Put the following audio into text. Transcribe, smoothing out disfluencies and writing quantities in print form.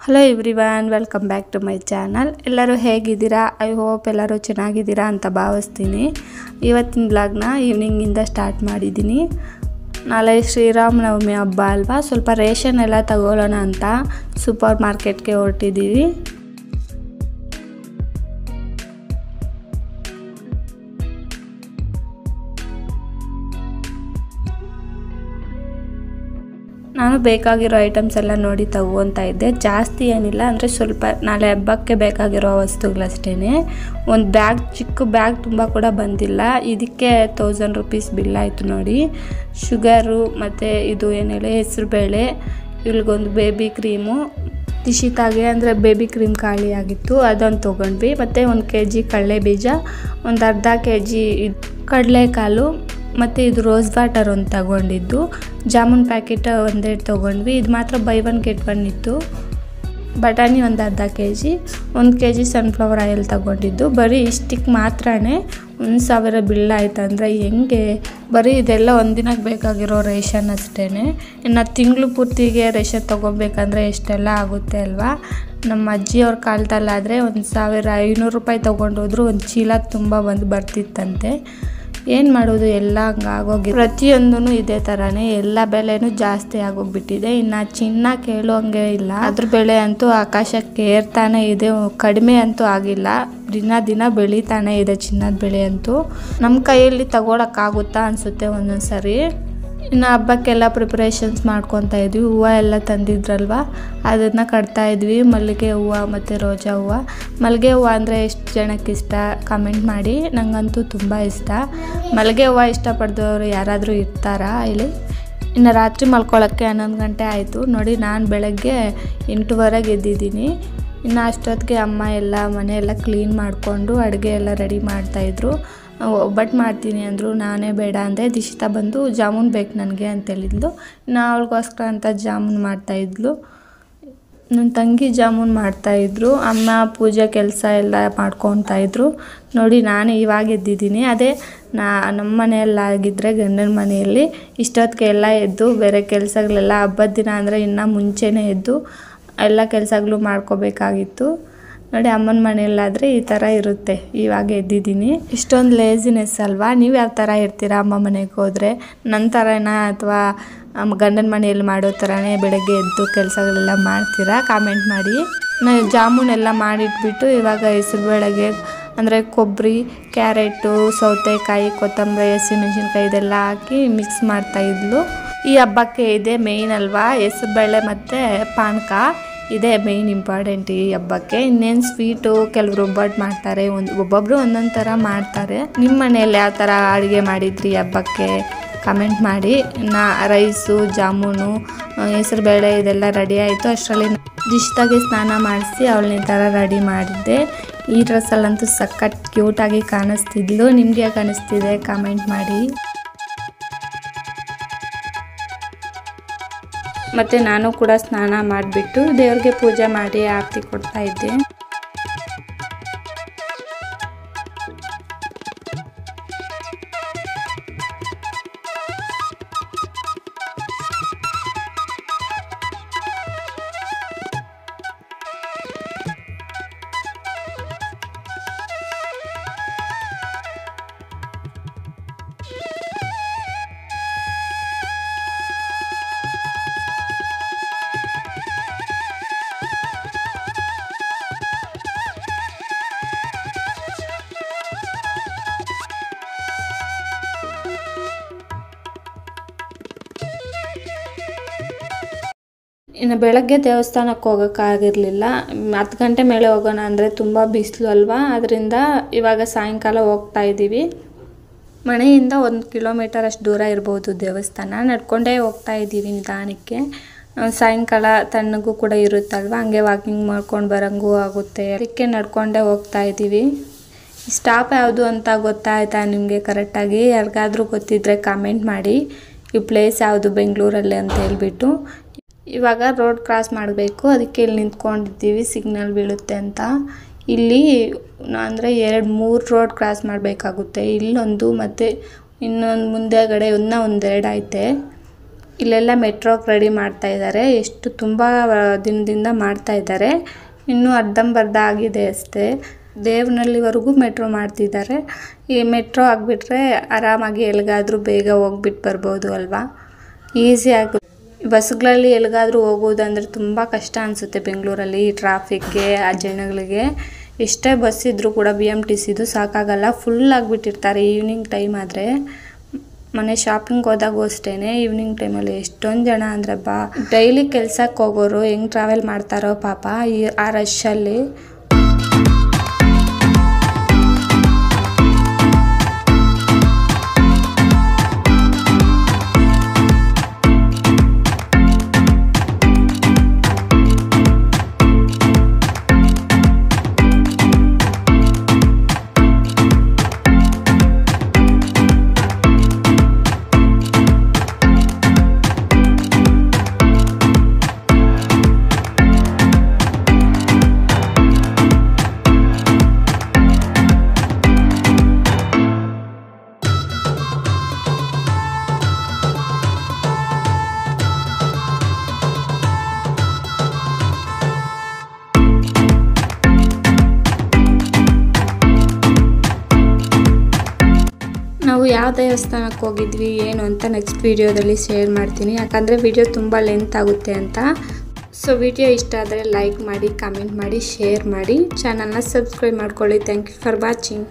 Hello everyone, welcome back to my channel. ಎಲ್ಲರೂ ಹೇಗಿದ್ದೀರಾ? I hope ಎಲ್ಲರೂ ಚೆನ್ನಾಗಿದ್ದೀರಾ ಅಂತ ಭಾವಿಸ್ತೀನಿ. ಇವತ್ತಿನ ಬ್ಲಾಗ್ನ ಈವ್ನಿಂಗಿಂದ ಸ್ಟಾರ್ಟ್ ಮಾಡಿದ್ದೀನಿ. ನಾಳೆ ಶ್ರೀರಾಮನವಮಿ ಹಬ್ಬ ಅಲ್ವಾ, ಸ್ವಲ್ಪ ರೇಷನ್ ಎಲ್ಲ ತಗೊಳ್ಳೋಣ ಅಂತ ಸೂಪರ್ ಮಾರ್ಕೆಟ್ಗೆ ಹೊರಟಿದ್ದೀವಿ. ನಾನು ಬೇಕಾಗಿರೋ ಐಟಮ್ಸ್ ಎಲ್ಲ ನೋಡಿ ತಗೊತಾ ಇದ್ದೆ. ಜಾಸ್ತಿ ಏನಿಲ್ಲ, ಅಂದರೆ ಸ್ವಲ್ಪ ನಾಳೆ ಹಬ್ಬಕ್ಕೆ ಬೇಕಾಗಿರೋ ವಸ್ತುಗಳಷ್ಟೇ. ಒಂದು ಬ್ಯಾಗ್, ಚಿಕ್ಕ ಬ್ಯಾಗ್ ತುಂಬ ಕೂಡ ಬಂದಿಲ್ಲ. ಇದಕ್ಕೆ 1000 ರೂಪೀಸ್ ಬಿಲ್ ಆಯಿತು ನೋಡಿ. ಶುಗರು ಮತ್ತು ಇದು ಏನೇಳಿ ಹೆಸರುಬೇಳೆ, ಇಲ್ಲಿಗೊಂದು ಬೇಬಿ ಕ್ರೀಮು, ದಿಶಿತಾಗೆ ಅಂದರೆ ಬೇಬಿ ಕ್ರೀಮ್ ಖಾಲಿ ಆಗಿತ್ತು, ಅದೊಂದು ತೊಗೊಂಡ್ವಿ. ಮತ್ತು 1 kg ಕಡಲೆ ಬೀಜ, ಒಂದು ಅರ್ಧ kg ಕಡಲೆಕಾಳು, ಮತ್ತು ಇದು ರೋಸ್ ವಾಟರ್ ಒಂದು ತಗೊಂಡಿದ್ದು. ಜಾಮೂನ್ ಪ್ಯಾಕೆಟ್ ಒಂದೆರಡು ತೊಗೊಂಡ್ವಿ. ಇದು ಮಾತ್ರ ಬೈ 1 get 1 ಇತ್ತು. ಬಟಾಣಿ ಒಂದು ಅರ್ಧ kg, 1 kg ಸನ್ಫ್ಲವರ್ ಆಯಿಲ್ ತಗೊಂಡಿದ್ದು. ಬರೀ ಇಷ್ಟಕ್ಕೆ ಮಾತ್ರನೇ 1000 ಬಿಲ್ ಆಯ್ತು. ಅಂದರೆ ಹೆಂಗೆ ಬರೀ ಇದೆಲ್ಲ ಒಂದಿನಕ್ಕೆ ಬೇಕಾಗಿರೋ ರೇಷನ್ ಅಷ್ಟೇ. ಇನ್ನು ತಿಂಗಳು ಪೂರ್ತಿಗೆ ರೇಷನ್ ತೊಗೊಬೇಕಂದ್ರೆ ಎಷ್ಟೆಲ್ಲ ಆಗುತ್ತೆ ಅಲ್ವಾ. ನಮ್ಮ ಅಜ್ಜಿಯವ್ರ ಕಾಲದಲ್ಲಾದರೆ 1500 ರೂಪಾಯಿ ತೊಗೊಂಡೋದ್ರು ಒಂದು ಚೀಲ ತುಂಬ ಬರ್ತಿತ್ತಂತೆ. ಏನು ಮಾಡೋದು, ಎಲ್ಲ ಹಂಗಾಗೋಗಿ ಪ್ರತಿಯೊಂದೂ ಇದೇ ಥರನೇ, ಎಲ್ಲ ಬೆಲೆನೂ ಜಾಸ್ತಿ ಆಗೋಗ್ಬಿಟ್ಟಿದೆ. ಇನ್ನು ಚಿನ್ನ ಕೇಳೋಂಗೆ ಇಲ್ಲ, ಅದ್ರ ಬೆಲೆ ಅಂತೂ ಆಕಾಶಕ್ಕೆ ಏರ್ತಾನೆ ಇದೆ, ಕಡಿಮೆ ಅಂತೂ ಆಗಿಲ್ಲ. ದಿನ ಬೆಳೀತಾನೆ ಇದೆ ಚಿನ್ನದ ಬೆಲೆ ಅಂತೂ. ನಮ್ಮ ಕೈಯಲ್ಲಿ ತಗೊಳಕ್ಕಾಗುತ್ತಾ ಅನಿಸುತ್ತೆ ಒಂದೊಂದು ಸರಿ. ಇನ್ನು ಹಬ್ಬಕ್ಕೆಲ್ಲ ಪ್ರಿಪ್ರೇಷನ್ಸ್ ಮಾಡ್ಕೊತಾ ಇದ್ವಿ. ಹೂವು ಎಲ್ಲ ತಂದಿದ್ರಲ್ವ, ಅದನ್ನು ಕಟ್ತಾ ಇದ್ವಿ. ಮಲ್ಲಿಗೆ ಹೂವು ಮತ್ತು ರೋಜಾ ಹೂವು. ಮಲ್ಲಿಗೆ ಹೂವು ಅಂದರೆ ಎಷ್ಟು ಜನಕ್ಕೆ ಇಷ್ಟ ಕಮೆಂಟ್ ಮಾಡಿ. ನನಗಂತೂ ತುಂಬ ಇಷ್ಟ. ಮಲ್ಲಿಗೆ ಹೂವು ಇಷ್ಟಪಡ್ದವರು ಯಾರಾದರೂ ಇರ್ತಾರಾ ಇಲ್ಲಿ? ಇನ್ನು ರಾತ್ರಿ ಮಲ್ಕೊಳ್ಳೋಕ್ಕೆ 11 ಗಂಟೆ ಆಯಿತು ನೋಡಿ. ನಾನು ಬೆಳಗ್ಗೆ 8:15ಗೆ ಎದ್ದಿದ್ದೀನಿ. ಇನ್ನು ಅಷ್ಟೊತ್ತಿಗೆ ಅಮ್ಮ ಎಲ್ಲ ಮನೆಯೆಲ್ಲ ಕ್ಲೀನ್ ಮಾಡಿಕೊಂಡು ಅಡುಗೆ ಎಲ್ಲ ರೆಡಿ ಮಾಡ್ತಾಯಿದ್ರು. ಒಬ್ಬಟ್ಟು ಮಾಡ್ತೀನಿ ಅಂದರು, ನಾನೇ ಬೇಡ ಅಂದೆ. ದಿಶಿತಾ ಬಂದು ಜಾಮೂನ್ ಬೇಕು ನನಗೆ ಅಂತೇಳಿದ್ಲು. ಇನ್ನು ಅವಳಿಗೋಸ್ಕರ ಅಂತ ಜಾಮೂನ್ ಮಾಡ್ತಾಯಿದ್ಲು. ನನ್ನ ತಂಗಿ ಜಾಮೂನ್ ಮಾಡ್ತಾಯಿದ್ರು. ಅಮ್ಮ ಪೂಜೆ ಕೆಲಸ ಎಲ್ಲ ಮಾಡ್ಕೊತಾಯಿದ್ರು ನೋಡಿ. ನಾನು ಇವಾಗ ಎದ್ದಿದ್ದೀನಿ. ಅದೇ ನಮ್ಮ ಮನೆಯಲ್ಲಾಗಿದ್ದರೆ, ಗಂಡನ ಮನೆಯಲ್ಲಿ ಇಷ್ಟೊತ್ತಿಗೆ ಎಲ್ಲ ಎದ್ದು ಬೇರೆ ಕೆಲಸಗಳೆಲ್ಲ, ಹಬ್ಬದ ದಿನ ಅಂದರೆ ಇನ್ನೂ ಮುಂಚೆನೇ ಎದ್ದು ಎಲ್ಲ ಕೆಲಸಗಳು ಮಾಡ್ಕೋಬೇಕಾಗಿತ್ತು ನೋಡಿ. ಅಮ್ಮನ ಮನೆಯಲ್ಲಾದರೆ ಈ ಥರ ಇರುತ್ತೆ. ಇವಾಗ ಎದ್ದಿದ್ದೀನಿ. ಇಷ್ಟೊಂದು ಲೇಜಿನೆಸ್ ಅಲ್ವಾ? ನೀವು ಯಾವ ಥರ ಇರ್ತೀರಾ ಅಮ್ಮ ಮನೆಗೆ ಹೋದರೆ? ನನ್ನ ಥರನಾ ಅಥವಾ ಗಂಡನ ಮನೆಯಲ್ಲಿ ಮಾಡೋ ಥರನೇ ಬೆಳಗ್ಗೆ ಎದ್ದು ಕೆಲಸಗಳೆಲ್ಲ ಮಾಡ್ತೀರಾ? ಕಾಮೆಂಟ್ ಮಾಡಿ. ನಾನು ಜಾಮೂನೆಲ್ಲ ಮಾಡಿಟ್ಬಿಟ್ಟು ಇವಾಗ ಹೆಸರುಬೇಳೆಗೆ ಅಂದರೆ ಕೊಬ್ಬರಿ, ಕ್ಯಾರೆಟು, ಸೌತೆಕಾಯಿ, ಕೊತ್ತಂಬರಿ, ಹಸಿಮೆಣಸಿನ್ಕಾಯಿ ಇದೆಲ್ಲ ಹಾಕಿ ಮಿಕ್ಸ್ ಮಾಡ್ತಾಯಿದ್ಲು. ಈ ಹಬ್ಬಕ್ಕೆ ಇದೇ ಮೇಯ್ನ್ ಅಲ್ವಾ, ಹೆಸರುಬೇಳೆ ಮತ್ತು ಪಾನಕ. ಇದೇ ಮೇಯ್ನ್ ಇಂಪಾರ್ಟೆಂಟ್ ಈ ಹಬ್ಬಕ್ಕೆ. ಇನ್ನೇನು ಸ್ವೀಟು ಕೆಲವರು ಒಬ್ಬಟ್ಟು ಮಾಡ್ತಾರೆ, ಒಬ್ಬೊಬ್ಬರು ಒಂದೊಂದು ಥರ ಮಾಡ್ತಾರೆ. ನಿಮ್ಮ ಮನೆಯಲ್ಲಿ ಯಾವ ಥರ ಅಡುಗೆ ಮಾಡಿದ್ರಿ ಹಬ್ಬಕ್ಕೆ ಕಮೆಂಟ್ ಮಾಡಿ. ಇನ್ನು ರೈಸು, ಜಾಮೂನು, ಹೆಸರುಬೇಳೆ ಇದೆಲ್ಲ ರೆಡಿ ಆಯಿತು. ಅಷ್ಟರಲ್ಲಿ ದಿಶಿತಾಗೆ ಸ್ನಾನ ಮಾಡಿಸಿ ಅವಳನ್ನ ಈ ಥರ ರೆಡಿ ಮಾಡಿದ್ದೆ. ಈ ಡ್ರೆಸ್ಸಲ್ಲಂತೂ ಸಖತ್ ಕ್ಯೂಟಾಗಿ ಕಾಣಿಸ್ತಿದ್ಲು. ನಿಮಗೆ ಯಾಕೆ ಕಾಣಿಸ್ತಿದೆ ಕಾಮೆಂಟ್ ಮಾಡಿ. ಮತ್ತು ನಾನು ಕೂಡ ಸ್ನಾನ ಮಾಡಿಬಿಟ್ಟು ದೇವ್ರಿಗೆ ಪೂಜೆ ಮಾಡಿ ಆರತಿ ಕೊಡ್ತಾ ಇದ್ದೆ. ಇನ್ನು ಬೆಳಗ್ಗೆ ದೇವಸ್ಥಾನಕ್ಕೆ ಹೋಗೋಕ್ಕಾಗಿರಲಿಲ್ಲ. 10 ಗಂಟೆ ಮೇಲೆ ಹೋಗೋಣ ಅಂದರೆ ತುಂಬ ಬಿಸಿಲು ಅಲ್ವಾ, ಅದರಿಂದ ಇವಾಗ ಸಾಯಂಕಾಲ ಹೋಗ್ತಾ ಇದ್ದೀವಿ. ಮನೆಯಿಂದ 1 ಕಿಲೋಮೀಟರ್ ಅಷ್ಟು ದೂರ ಇರ್ಬೋದು ದೇವಸ್ಥಾನ. ನಡ್ಕೊಂಡೇ ಹೋಗ್ತಾ ಇದ್ದೀವಿ ನಿಧಾನಕ್ಕೆ. ಸಾಯಂಕಾಲ ತಣ್ಣಗೂ ಕೂಡ ಇರುತ್ತಲ್ವ, ಹಂಗೆ ವಾಕಿಂಗ್ ಮಾಡ್ಕೊಂಡು ಬರೋಂಗೂ ಆಗುತ್ತೆ, ಅದಕ್ಕೆ ನಡ್ಕೊಂಡೇ ಹೋಗ್ತಾ ಇದ್ದೀವಿ. ಸ್ಟಾಪ್ ಯಾವುದು ಅಂತ ಗೊತ್ತಾಯ್ತಾ ನಿಮಗೆ ಕರೆಕ್ಟಾಗಿ? ಯಾರಿಗಾದ್ರೂ ಗೊತ್ತಿದ್ದರೆ ಕಾಮೆಂಟ್ ಮಾಡಿ. ಈ ಪ್ಲೇಸ್ ಯಾವುದು ಬೆಂಗಳೂರಲ್ಲಿ ಅಂತ ಹೇಳ್ಬಿಟ್ಟು. ಇವಾಗ ರೋಡ್ ಕ್ರಾಸ್ ಮಾಡಬೇಕು, ಅದಕ್ಕೆ ಇಲ್ಲಿ ನಿಂತ್ಕೊಂಡಿದ್ದೀವಿ ಸಿಗ್ನಲ್ ಬೀಳುತ್ತೆ ಅಂತ. ಇಲ್ಲಿ ಅಂದರೆ 2-3 ರೋಡ್ ಕ್ರಾಸ್ ಮಾಡಬೇಕಾಗುತ್ತೆ. ಇಲ್ಲೊಂದು ಮತ್ತು ಇನ್ನೊಂದು ಮುಂದೆಗಡೆ ಒಂದೆರಡು ಐತೆ. ಇಲ್ಲೆಲ್ಲ ಮೆಟ್ರೋಗೆ ರೆಡಿ ಮಾಡ್ತಾ ಇದ್ದಾರೆ. ಎಷ್ಟು ತುಂಬ ದಿನದಿಂದ ಮಾಡ್ತಾ ಇದ್ದಾರೆ. ಇನ್ನೂ ಅರ್ಧಂಬರ್ಧ ಆಗಿದೆ ಅಷ್ಟೇ. ದೇವನಹಳ್ಳಿವರೆಗೂ ಮೆಟ್ರೋ ಮಾಡ್ತಿದ್ದಾರೆ. ಈ ಮೆಟ್ರೋ ಆಗಿಬಿಟ್ರೆ ಆರಾಮಾಗಿ ಎಲ್ಲಿಗಾದರೂ ಬೇಗ ಹೋಗ್ಬಿಟ್ಟು ಬರ್ಬೋದು ಅಲ್ವಾ, ಈಸಿ ಆಗುತ್ತೆ. ಬಸ್ಗಳಲ್ಲಿ ಎಲ್ಲಿಗಾದರೂ ಹೋಗೋದಂದರೆ ತುಂಬ ಕಷ್ಟ ಅನಿಸುತ್ತೆ ಬೆಂಗಳೂರಲ್ಲಿ ಈ ಟ್ರಾಫಿಕ್ಗೆ, ಆ ಜನಗಳಿಗೆ. ಎಷ್ಟೇ ಬಸ್ ಇದ್ದರೂ ಕೂಡ BMTCದು ಸಾಕಾಗಲ್ಲ, ಫುಲ್ ಆಗಿಬಿಟ್ಟಿರ್ತಾರೆ ಈವ್ನಿಂಗ್ ಟೈಮ್ ಆದರೆ. ಮನೆ ಶಾಪಿಂಗ್ ಹೋದಾಗೂ ಅಷ್ಟೇ ಈವ್ನಿಂಗ್ ಟೈಮಲ್ಲಿ ಎಷ್ಟೊಂದು ಜನ ಅಂದರೆ ಡೈಲಿ ಕೆಲ್ಸಕ್ಕೆ ಹೋಗೋರು ಹೆಂಗೆ ಟ್ರಾವೆಲ್ ಮಾಡ್ತಾರೋ ಪಾಪ ಆ ರಶ್ಶಲ್ಲಿ. ನಾವು ಯಾವ ದೇವಸ್ಥಾನಕ್ಕೆ ಹೋಗಿದ್ವಿ ಏನು ಅಂತ ನೆಕ್ಸ್ಟ್ ವಿಡಿಯೋದಲ್ಲಿ ಶೇರ್ ಮಾಡ್ತೀನಿ, ಯಾಕಂದರೆ ವಿಡಿಯೋ ತುಂಬ ಲೆಂತ್ ಆಗುತ್ತೆ ಅಂತ. ಸೊ ವಿಡಿಯೋ ಇಷ್ಟ ಆದರೆ ಲೈಕ್ ಮಾಡಿ, ಕಮೆಂಟ್ ಮಾಡಿ, ಶೇರ್ ಮಾಡಿ, ಚಾನಲ್ನ ಸಬ್ಸ್ಕ್ರೈಬ್ ಮಾಡ್ಕೊಳ್ಳಿ. Thank you for watching.